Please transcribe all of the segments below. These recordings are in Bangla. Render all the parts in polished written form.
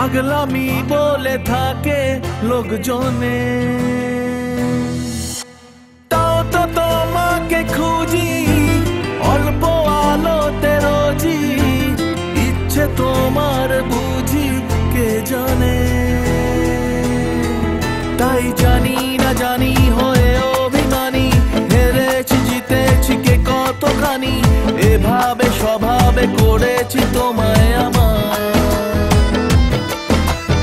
পাগলামি বলে থাকে লোকজনে, তাও তো তোমাকে খুঁজি অল্প আলোতে রোজি, ইচ্ছে তোমার বুঝি কে জানে। তাই জানি না জানি হয়ে অভিমানী, হেরেছি জিতেছি কে কতখানি, এভাবে স্বভাবে করেছি তোমায় আমার।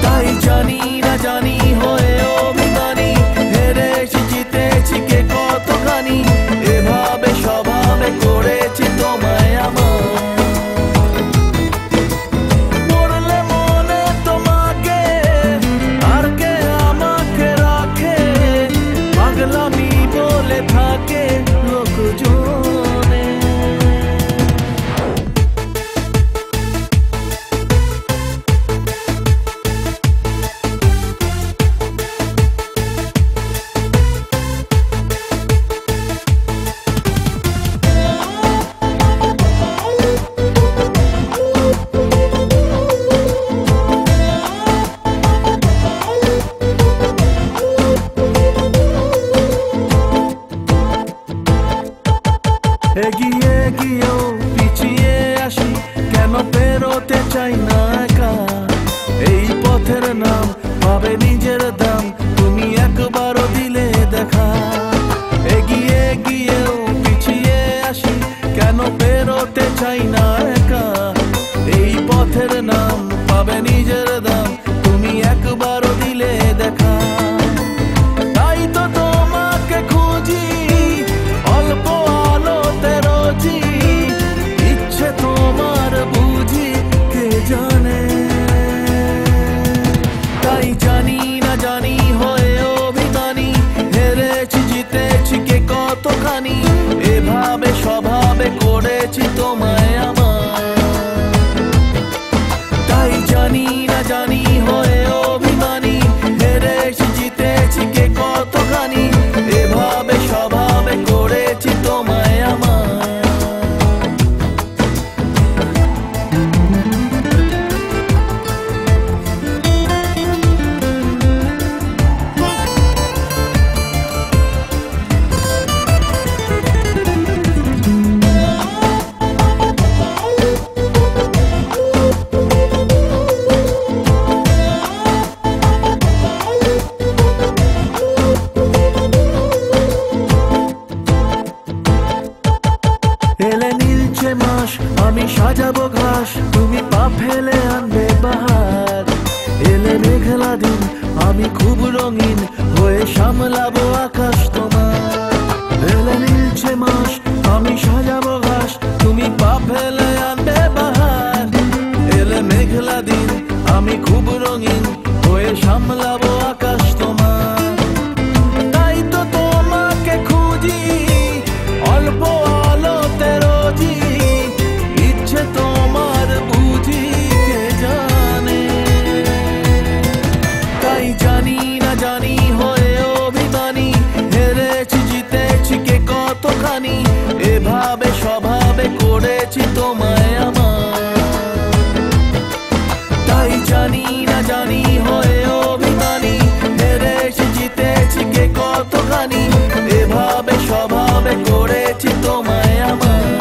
তাই জানি না জানি হয়ে অভিমানী, হেরেছি জিতেছি কে কতখানি, এভাবে স্বভাবে করেছি তোমায় আমার। পড়লে মনে তোমাকে আর কে আমাকে রাখে, পাগলামি বলে থাকে লোকজনে। এগিয়ে গিয়েও পিছিয়ে আসি, কেন পেরোতে চাই না একা। এই পথের নাম পাবে নিজের দাম, তুমি একবারও দিলে দেখা। এগিয়ে গিয়েও পিছিয়ে আসি, কেন পেরোতে চাই না একা। এই পথের নাম পাবে নিজের দাম, তুমি একবারও দিলে দেখা। তাই তো তোমাকে খুঁজি অল্প আলোতে রোজি, ইচ্ছে তোমার বুঝি কে জানে। তাই জানি না জানি হয়ে অভিমানী, হেরেছি জিতেছি কে কতখানি, এভাবে স্বভাবে করেছি তোমায় আমার। তাই জানি না জানি হয়ে অভিমানী, হেরেছি জিতেছি কে কতখানি, এভাবে স্বভাবে করেছি তোমায় আমার। এলে নীলছে মাস আমি সাজাবো ঘাস, তুমি পা ফেলে আনবে বাহার। এলে মেঘলা দিন আমি খুব রঙিন হয়ে সামলাবো আকাশ তোমার। এলে নীলছে মাস আমি সাজাবো ঘাস, তুমি পা ফেলে আনবে বাহার। এলে মেঘলা দিন আমি খুব রঙিন হয়ে সামলাবো আকাশ তোমার। তাই তো তোমাকে খুঁজি অল্প আলোতে রোজি, ইচ্ছে তোমার বুঝি কে জানে। তাই জানি না জানি হয়ে অভিমানী, হেরেছি জিতেছি কে কতখানি, এভাবে স্বভাবে করেছি তোমায় আমার। তাই জানি না জানি হয়ে অভিমানী, হেরেছি জিতেছি কে কতখানি, এভাবে স্বভাবে করেছি তোমায় আমার।